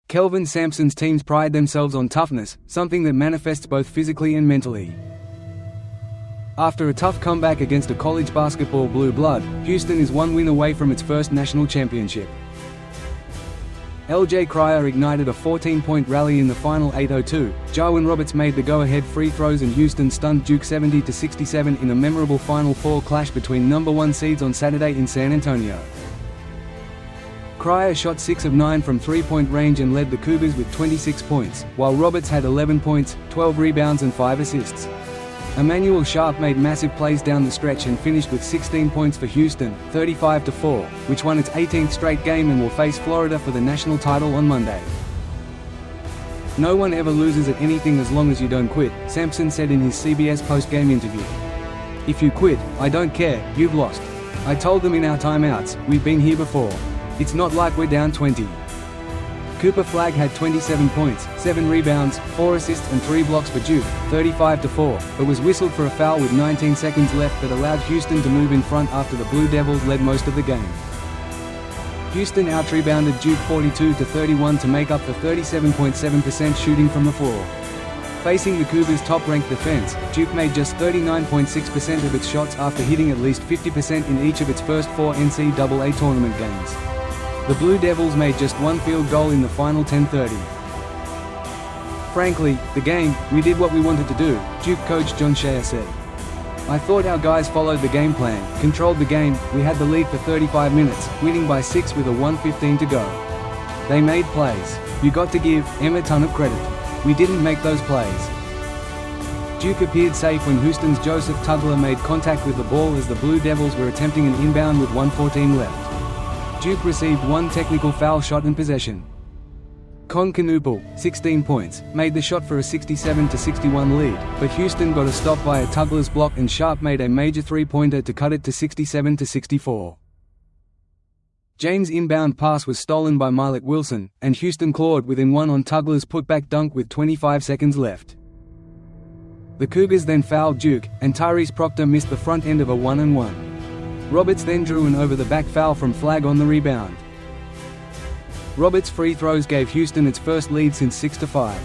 Kelvin Sampson's teams pride themselves on toughness, something that manifests both physically and mentally. After a tough comeback against a college basketball blue blood, Houston is one win away from its first national championship. LJ Cryer ignited a 14-point rally in the final 8:02. Jarwin Roberts made the go-ahead free throws and Houston stunned Duke 70-67 in a memorable Final Four clash between number 1 seeds on Saturday in San Antonio. Cryer shot 6 of 9 from three-point range and led the Cougars with 26 points, while Roberts had 11 points, 12 rebounds and 5 assists. Emmanuel Sharp made massive plays down the stretch and finished with 16 points for Houston, 35-4, which won its 18th straight game and will face Florida for the national title on Monday. "No one ever loses at anything as long as you don't quit," Sampson said in his CBS post-game interview. "If you quit, I don't care, you've lost. I told them in our timeouts, we've been here before. It's not like we're down 20. Cooper Flagg had 27 points, 7 rebounds, 4 assists and 3 blocks for Duke, 35-4, but was whistled for a foul with 19 seconds left that allowed Houston to move in front after the Blue Devils led most of the game. Houston out-rebounded Duke 42-31 to make up for 37.7% shooting from the floor. Facing the Cougars' top-ranked defense, Duke made just 39.6% of its shots after hitting at least 50% in each of its first 4 NCAA tournament games. The Blue Devils made just 1 field goal in the final 10:30. "Frankly, the game, we did what we wanted to do," Duke coach John Shea said. "I thought our guys followed the game plan, controlled the game, we had the lead for 35 minutes, winning by 6 with a 1:15 to go. They made plays. You got to give them a ton of credit. We didn't make those plays." Duke appeared safe when Houston's Joseph Tugler made contact with the ball as the Blue Devils were attempting an inbound with 1:14 left. Duke received 1 technical foul shot and possession. Con Knuppel, 16 points, made the shot for a 67-61 lead, but Houston got a stop via Tugler's block and Sharp made a major three-pointer to cut it to 67-64. James' inbound pass was stolen by Malik Wilson, and Houston clawed within 1 on Tugler's putback dunk with 25 seconds left. The Cougars then fouled Duke, and Tyrese Proctor missed the front end of a 1-and-1. Roberts then drew an over-the-back foul from Flagg on the rebound. Roberts' free throws gave Houston its first lead since 6-5.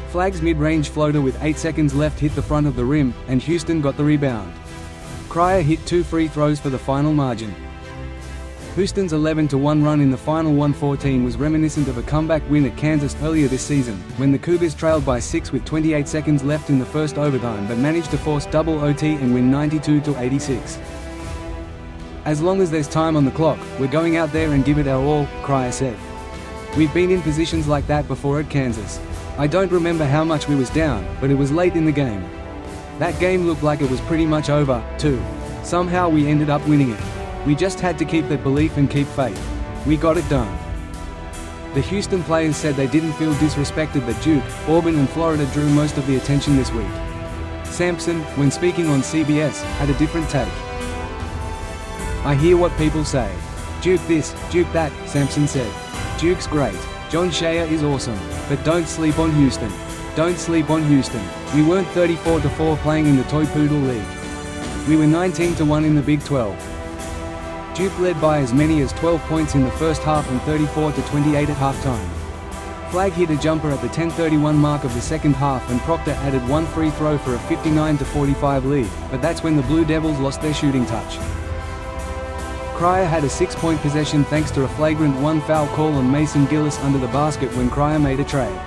Flagg's mid-range floater with 8 seconds left hit the front of the rim, and Houston got the rebound. Cryer hit 2 free throws for the final margin. Houston's 11-1 run in the final 1:14 was reminiscent of a comeback win at Kansas earlier this season, when the Cougars trailed by 6 with 28 seconds left in the first overtime but managed to force double OT and win 92-86. "As long as there's time on the clock, we're going out there and give it our all," Cryer said. "We've been in positions like that before at Kansas. I don't remember how much we was down, but it was late in the game. That game looked like it was pretty much over, too. Somehow we ended up winning it. We just had to keep that belief and keep faith. We got it done." The Houston players said they didn't feel disrespected that Duke, Auburn and Florida drew most of the attention this week. Sampson, when speaking on CBS, had a different take. "I hear what people say. Duke this, Duke that," Sampson said. "Duke's great. John Shea is awesome. But don't sleep on Houston. Don't sleep on Houston. We weren't 34-4 playing in the Toy Poodle League. We were 19-1 in the Big 12. Duke led by as many as 12 points in the first half and 34-28 at halftime. Flagg hit a jumper at the 10:31 mark of the second half and Proctor added 1 free throw for a 59-45 lead, but that's when the Blue Devils lost their shooting touch. Cryer had a 6-point possession thanks to a flagrant 1 foul call on Mason Gillis under the basket when Cryer made a trade.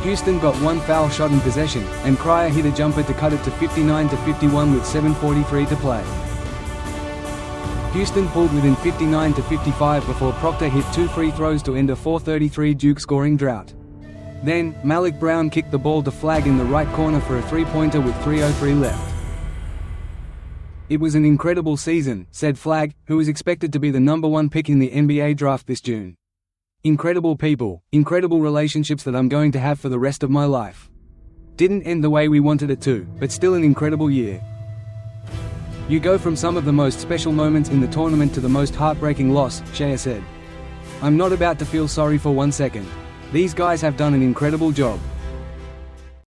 Houston got 1 foul shot in possession, and Cryer hit a jumper to cut it to 59-51 with 7:43 to play. Houston pulled within 59-55 before Proctor hit 2 free throws to end a 4:33 Duke scoring drought. Then, Malik Brown kicked the ball to Flagg in the right corner for a 3-pointer with 3:03 left. "It was an incredible season," said Flagg, who was expected to be the number 1 pick in the NBA draft this June. "Incredible people, incredible relationships that I'm going to have for the rest of my life. Didn't end the way we wanted it to, but still an incredible year. You go from some of the most special moments in the tournament to the most heartbreaking loss," Shea said. "I'm not about to feel sorry for 1 second. These guys have done an incredible job.